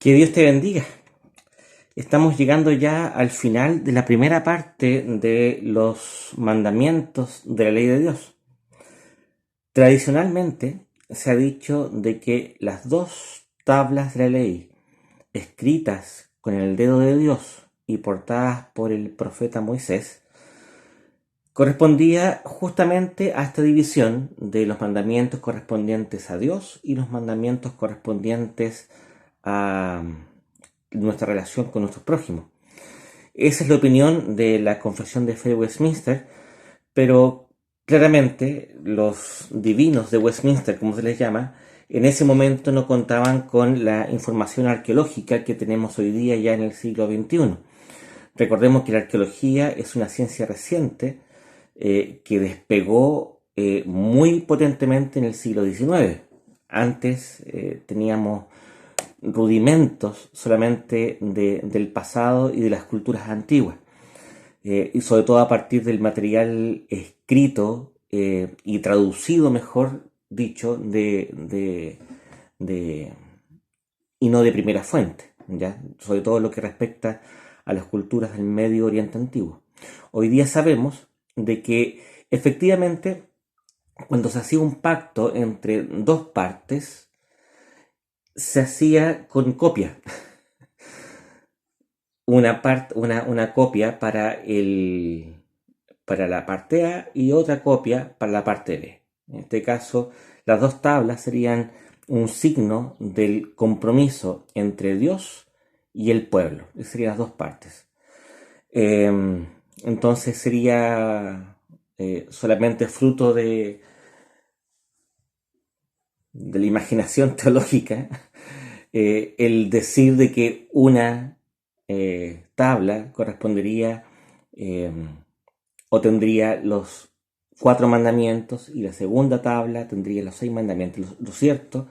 Que Dios te bendiga. Estamos llegando ya al final de la primera parte de los mandamientos de la ley de Dios. Tradicionalmente se ha dicho de que las dos tablas de la ley, escritas con el dedo de Dios y portadas por el profeta Moisés, correspondía justamente a esta división de los mandamientos correspondientes a Dios y los mandamientos correspondientes a nuestra relación con nuestros prójimos. Esa es la opinión de la Confesión de Fe de Westminster, pero claramente los divinos de Westminster, como se les llama, en ese momento no contaban con la información arqueológica que tenemos hoy día ya en el siglo XXI. Recordemos que la arqueología es una ciencia reciente que despegó muy potentemente en el siglo XIX. Antes teníamos rudimentos solamente del pasado y de las culturas antiguas, y sobre todo a partir del material escrito y traducido, mejor dicho, de- y no de primera fuente, ¿ya? Sobre todo lo que respecta a las culturas del Medio Oriente antiguo. Hoy día sabemos de que efectivamente cuando se hacía un pacto entre dos partes, se hacía con copia. Una copia para la parte A y otra copia para la parte B. En este caso, las dos tablas serían un signo del compromiso entre Dios y el pueblo. Esas serían las dos partes. Entonces sería solamente fruto de la imaginación teológica el decir de que una tabla correspondería eh, o tendría los 4 mandamientos y la segunda tabla tendría los 6 mandamientos. Lo cierto,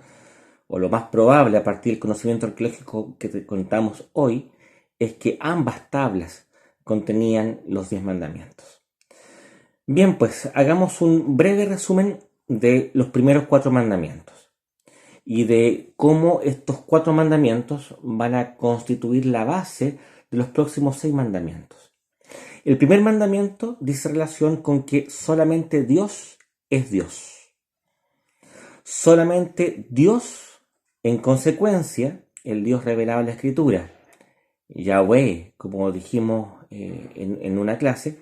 o lo más probable a partir del conocimiento arqueológico que te contamos hoy, es que ambas tablas contenían los 10 mandamientos. Bien, pues hagamos un breve resumen de los primeros 4 mandamientos y de cómo estos 4 mandamientos van a constituir la base de los próximos 6 mandamientos. El primer mandamiento dice relación con que solamente Dios es Dios. Solamente Dios, en consecuencia, el Dios revelado en la Escritura, Yahweh, como dijimos en una clase,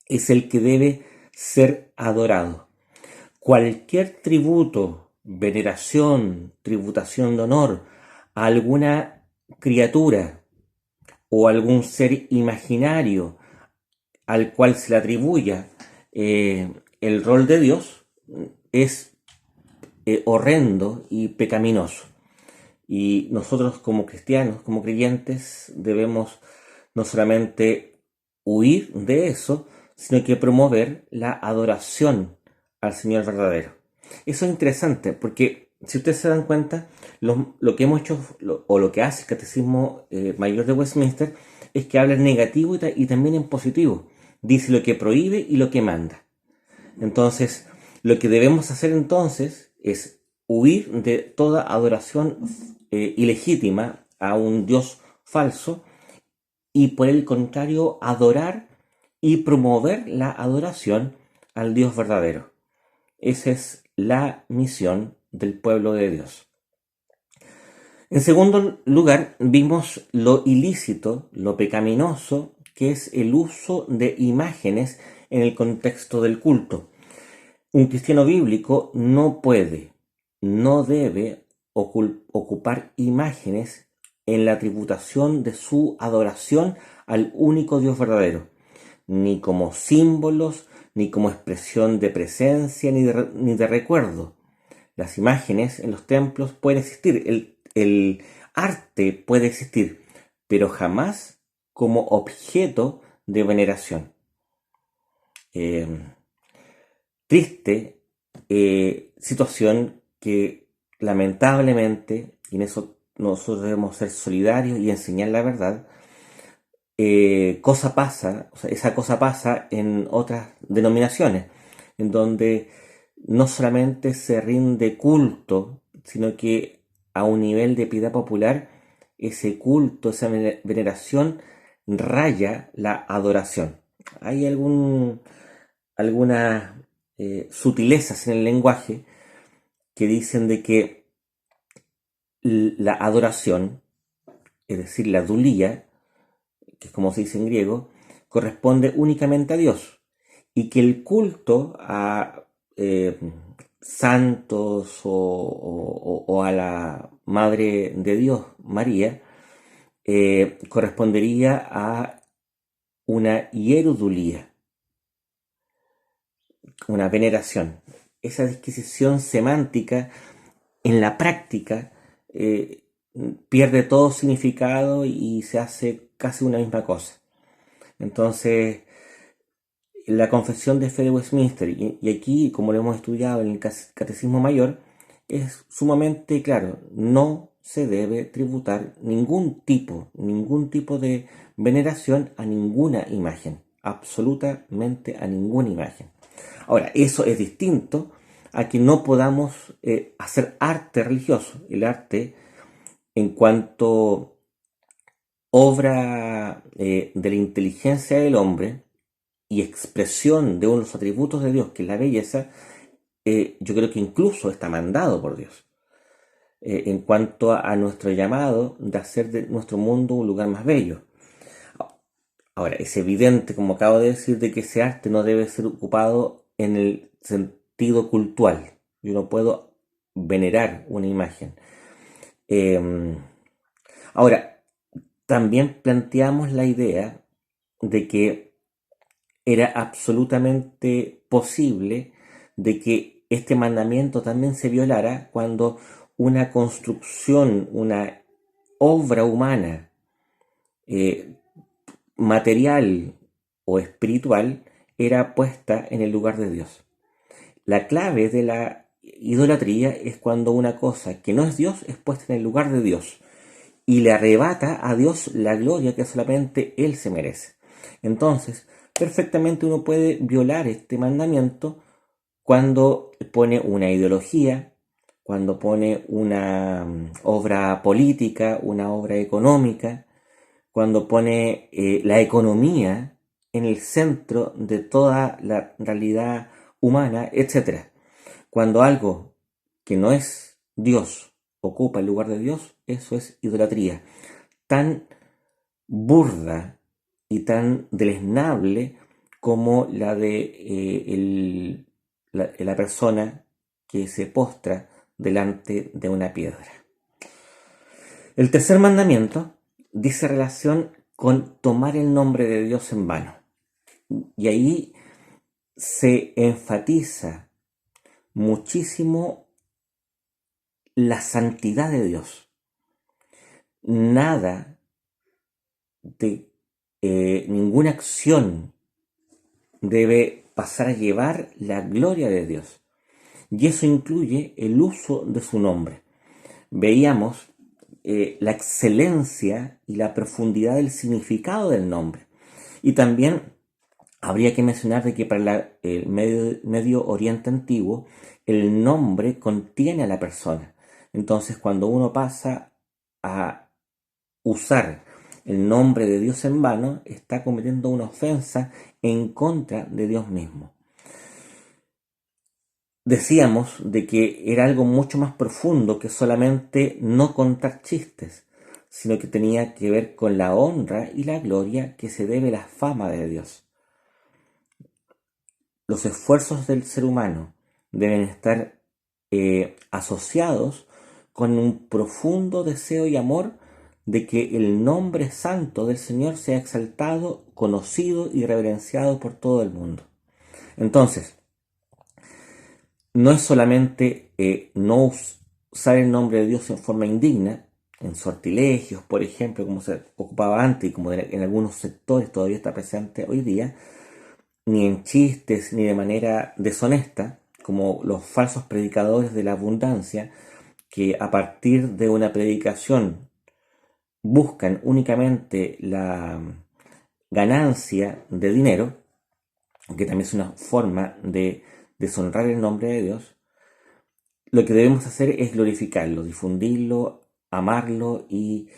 es el que debe ser adorado. Cualquier tributo, veneración, tributación de honor a alguna criatura o algún ser imaginario al cual se le atribuya el rol de Dios es horrendo y pecaminoso. Y nosotros como cristianos, como creyentes, debemos no solamente huir de eso, sino que promover la adoración al Señor verdadero. Eso es interesante porque si ustedes se dan cuenta, lo que hemos hecho o lo que hace el Catecismo Mayor de Westminster es que habla en negativo y también en positivo. Dice lo que prohíbe y lo que manda. Entonces, lo que debemos hacer entonces es huir de toda adoración ilegítima a un Dios falso y por el contrario adorar y promover la adoración al Dios verdadero. Esa es la misión del pueblo de Dios. En segundo lugar, vimos lo ilícito, lo pecaminoso, que es el uso de imágenes en el contexto del culto. Un cristiano bíblico no puede, no debe ocupar imágenes en la tributación de su adoración al único Dios verdadero, ni como símbolos, ni como expresión de presencia, ni de recuerdo. Las imágenes en los templos pueden existir, el arte puede existir, pero jamás como objeto de veneración. Triste situación que lamentablemente, y en eso nosotros debemos ser solidarios y enseñar la verdad, cosa pasa, o sea, esa cosa pasa en otras denominaciones, en donde no solamente se rinde culto, sino que a un nivel de piedad popular ese culto, esa veneración raya la adoración. Hay algunas sutilezas en el lenguaje que dicen de que la adoración, es decir, la dulía, que es como se dice en griego, corresponde únicamente a Dios y que el culto a eh, santos o a la Madre de Dios, María, correspondería a una hierodulía, una veneración. Esa disquisición semántica en la práctica eh, pierde todo significado y se hace casi una misma cosa. Entonces, la confesión de fe de Westminster, y aquí, como lo hemos estudiado en el Catecismo Mayor, es sumamente claro, no se debe tributar ningún tipo de veneración a ninguna imagen, absolutamente a ninguna imagen. Ahora, eso es distinto a que no podamos hacer arte religioso. El arte, en cuanto obra de la inteligencia del hombre y expresión de uno de los atributos de Dios, que es la belleza, yo creo que incluso está mandado por Dios. En cuanto a nuestro llamado de hacer de nuestro mundo un lugar más bello. Ahora, es evidente, como acabo de decir, de que ese arte no debe ser ocupado en el sentido cultural. Yo no puedo venerar una imagen. Eh, Ahora, también planteamos la idea de que era absolutamente posible de que este mandamiento también se violara cuando una construcción, una obra humana, eh, material o espiritual, era puesta en el lugar de Dios. La clave de la idolatría es cuando una cosa que no es Dios es puesta en el lugar de Dios y le arrebata a Dios la gloria que solamente Él se merece. Entonces, perfectamente uno puede violar este mandamiento cuando pone una ideología, cuando pone una obra política, una obra económica, cuando pone la economía en el centro de toda la realidad humana, etcétera. Cuando algo que no es Dios ocupa el lugar de Dios, eso es idolatría. Tan burda y tan deleznable como la de la persona que se postra delante de una piedra. El tercer mandamiento dice relación con tomar el nombre de Dios en vano. Y ahí se enfatiza muchísimo la santidad de Dios. Nada de ninguna acción debe pasar a llevar la gloria de Dios. Y eso incluye el uso de su nombre. Veíamos la excelencia y la profundidad del significado del nombre. Y también habría que mencionar de que para el Medio Oriente antiguo el nombre contiene a la persona. Entonces, cuando uno pasa a usar el nombre de Dios en vano, está cometiendo una ofensa en contra de Dios mismo. Decíamos de que era algo mucho más profundo que solamente no contar chistes, sino que tenía que ver con la honra y la gloria que se debe a la fama de Dios. Los esfuerzos del ser humano deben estar asociados con un profundo deseo y amor de que el nombre santo del Señor sea exaltado, conocido y reverenciado por todo el mundo. Entonces, no es solamente no usar el nombre de Dios en forma indigna, en sortilegios, por ejemplo, como se ocupaba antes y como en algunos sectores todavía está presente hoy día, ni en chistes, ni de manera deshonesta, como los falsos predicadores de la abundancia, que a partir de una predicación buscan únicamente la ganancia de dinero, que también es una forma de deshonrar el nombre de Dios. Lo que debemos hacer es glorificarlo, difundirlo, amarlo y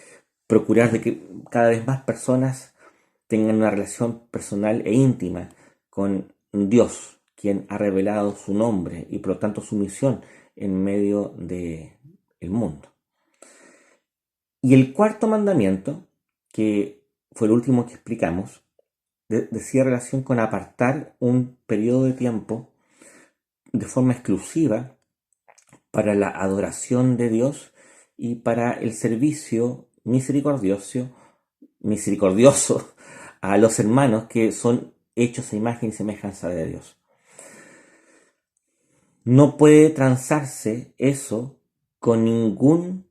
procurar de que cada vez más personas tengan una relación personal e íntima con Dios, quien ha revelado su nombre y por lo tanto su misión en medio del mundo. Y el cuarto mandamiento, que fue el último que explicamos, decía relación con apartar un periodo de tiempo de forma exclusiva para la adoración de Dios y para el servicio misericordioso a los hermanos que son hechos a imagen y semejanza de Dios. No puede transarse eso con ninguna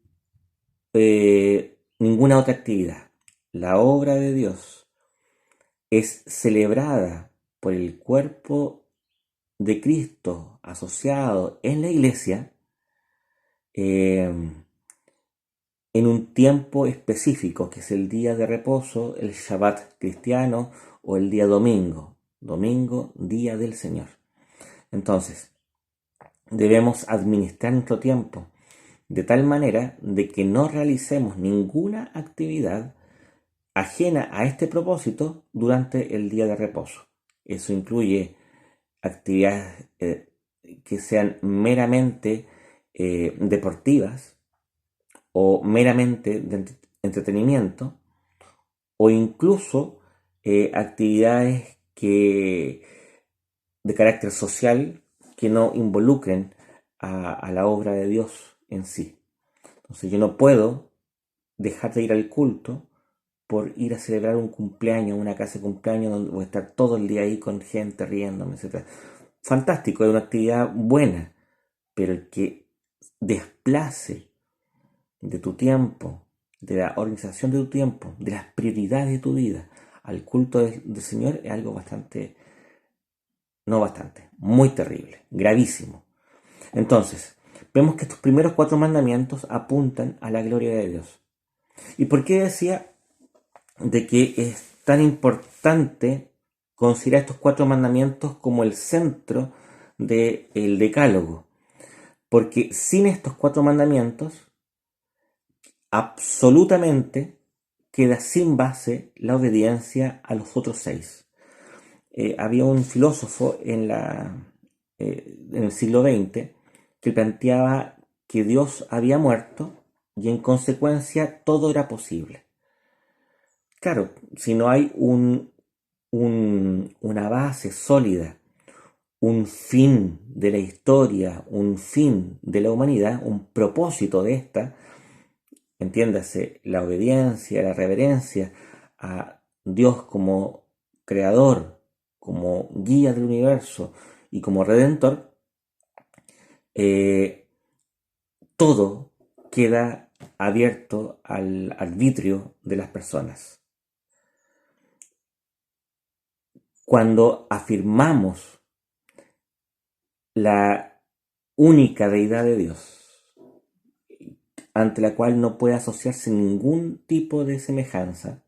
otra actividad. La obra de Dios es celebrada por el cuerpo de Cristo asociado en la iglesia eh, en un tiempo específico, que es el día de reposo, el Shabbat cristiano o el día domingo. Domingo, día del Señor. Entonces, debemos administrar nuestro tiempo de tal manera de que no realicemos ninguna actividad ajena a este propósito durante el día de reposo. Eso incluye actividades que sean meramente deportivas o meramente de entretenimiento o incluso actividades de carácter social que no involucren a la obra de Dios en sí. Entonces yo no puedo dejar de ir al culto por ir a celebrar un cumpleaños, una casa de cumpleaños donde voy a estar todo el día ahí con gente riéndome, etc. Fantástico, es una actividad buena, pero el que desplace de tu tiempo, de la organización de tu tiempo, de las prioridades de tu vida al culto del Señor es algo muy terrible, gravísimo. Entonces, vemos que estos primeros 4 mandamientos apuntan a la gloria de Dios. ¿Y por qué decía de que es tan importante considerar estos 4 mandamientos como el centro del decálogo? Porque sin estos 4 mandamientos, absolutamente queda sin base la obediencia a los otros 6. Había un filósofo en el siglo XX que planteaba que Dios había muerto y en consecuencia todo era posible. Claro, si no hay una base sólida, un fin de la historia, un fin de la humanidad, un propósito de esta, entiéndase, la obediencia, la reverencia a Dios como creador, como guía del universo y como redentor, eh, todo queda abierto al arbitrio de las personas. Cuando afirmamos la única deidad de Dios, ante la cual no puede asociarse ningún tipo de semejanza,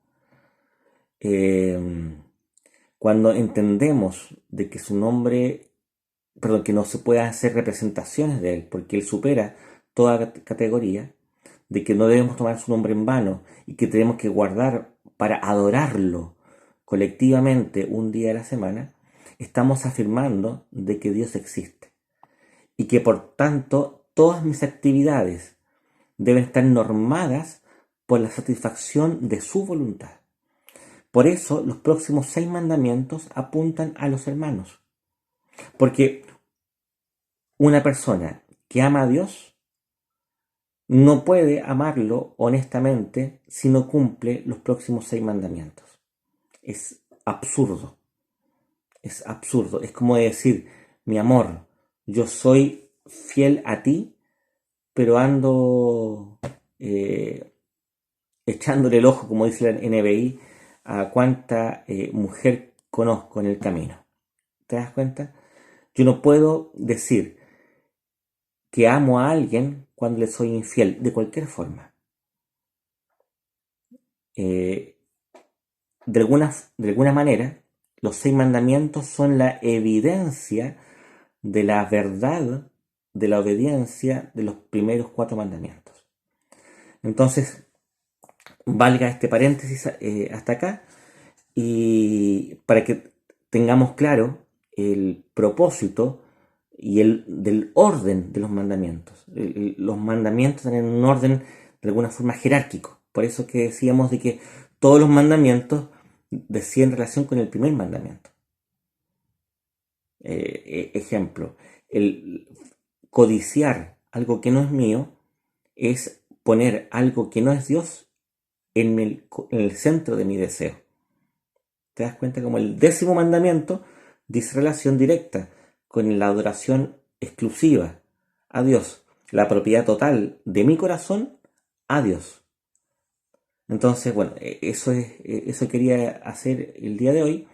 cuando entendemos de que su nombre, perdón, que no se pueden hacer representaciones de él, porque él supera toda categoría, de que no debemos tomar su nombre en vano y que tenemos que guardar para adorarlo colectivamente un día de la semana, estamos afirmando de que Dios existe y que por tanto todas mis actividades deben estar normadas por la satisfacción de su voluntad. Por eso los próximos 6 mandamientos apuntan a los hermanos. Porque una persona que ama a Dios no puede amarlo honestamente si no cumple los próximos 6 mandamientos. Es absurdo. Es absurdo. Es como decir, mi amor, yo soy fiel a ti, pero ando echándole el ojo, como dice la NBI, a cuánta mujer conozco en el camino. ¿Te das cuenta? Yo no puedo decir que amo a alguien cuando le soy infiel, de cualquier forma. Eh, de alguna manera, los 6 mandamientos son la evidencia de la verdad, de la obediencia de los primeros 4 mandamientos. Entonces, valga este paréntesis hasta acá y para que tengamos claro el propósito y el del orden de los mandamientos. Los mandamientos tienen un orden de alguna forma jerárquico. Por eso que decíamos de que todos los mandamientos decían relación con el primer mandamiento. Ejemplo, el codiciar algo que no es mío es poner algo que no es Dios en el centro de mi deseo. ¿Te das cuenta como el 10.º mandamiento dice relación directa con la adoración exclusiva a Dios, la propiedad total de mi corazón a Dios? Entonces, bueno, eso quería hacer el día de hoy,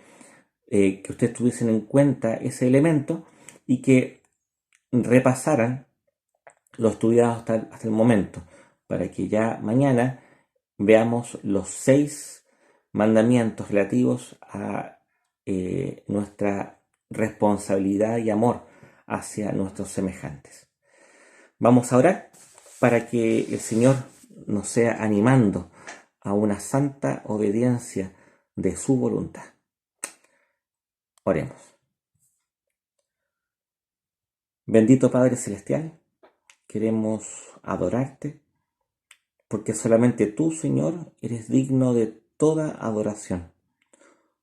que ustedes tuviesen en cuenta ese elemento y que repasaran lo estudiado hasta el momento, para que ya mañana veamos los 6 mandamientos relativos a nuestra responsabilidad y amor hacia nuestros semejantes. Vamos a orar para que el Señor nos sea animando a una santa obediencia de su voluntad. Oremos. Bendito Padre Celestial, queremos adorarte porque solamente tú, Señor, eres digno de toda adoración.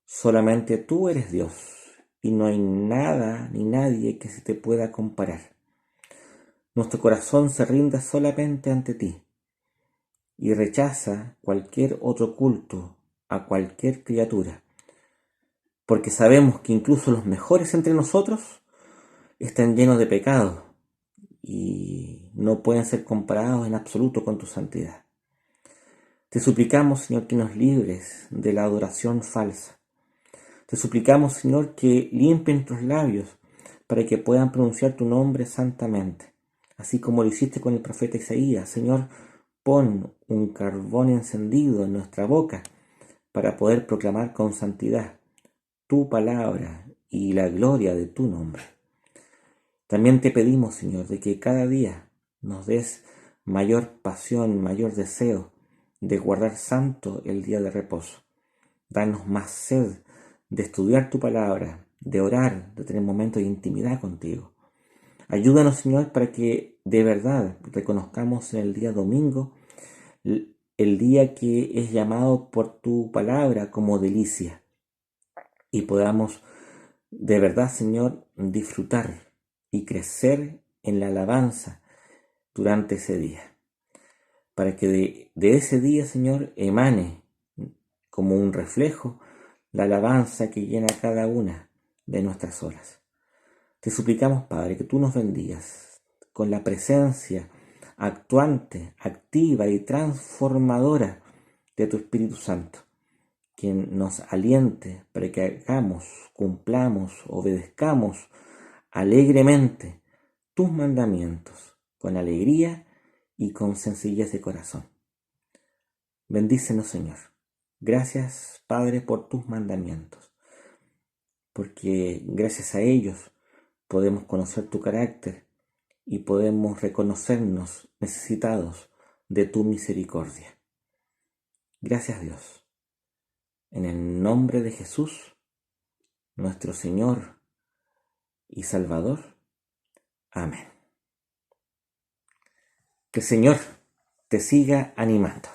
Solamente tú eres Dios y no hay nada ni nadie que se te pueda comparar. Nuestro corazón se rinde solamente ante ti y rechaza cualquier otro culto a cualquier criatura, porque sabemos que incluso los mejores entre nosotros están llenos de pecado y no pueden ser comparados en absoluto con tu santidad. Te suplicamos, Señor, que nos libres de la adoración falsa. Te suplicamos, Señor, que limpien nuestros labios para que puedan pronunciar tu nombre santamente, así como lo hiciste con el profeta Isaías. Señor, pon un carbón encendido en nuestra boca para poder proclamar con santidad tu palabra y la gloria de tu nombre. También te pedimos, Señor, de que cada día nos des mayor pasión, mayor deseo de guardar santo el día de reposo. Danos más sed de estudiar tu palabra, de orar, de tener momentos de intimidad contigo. Ayúdanos, Señor, para que de verdad reconozcamos en el día domingo el día que es llamado por tu palabra como delicia y podamos de verdad, Señor, disfrutar y crecer en la alabanza durante ese día, para que de ese día, Señor, emane como un reflejo la alabanza que llena cada una de nuestras horas. Te suplicamos, Padre, que tú nos bendigas con la presencia actuante, activa y transformadora de tu Espíritu Santo, quien nos aliente para que hagamos, cumplamos, obedezcamos alegremente tus mandamientos, con alegría y con sencillez de corazón. Bendícenos, Señor. Gracias, Padre, por tus mandamientos, porque gracias a ellos podemos conocer tu carácter y podemos reconocernos necesitados de tu misericordia. Gracias, Dios. En el nombre de Jesús, nuestro Señor y Salvador. Amén. Que el Señor te siga animando.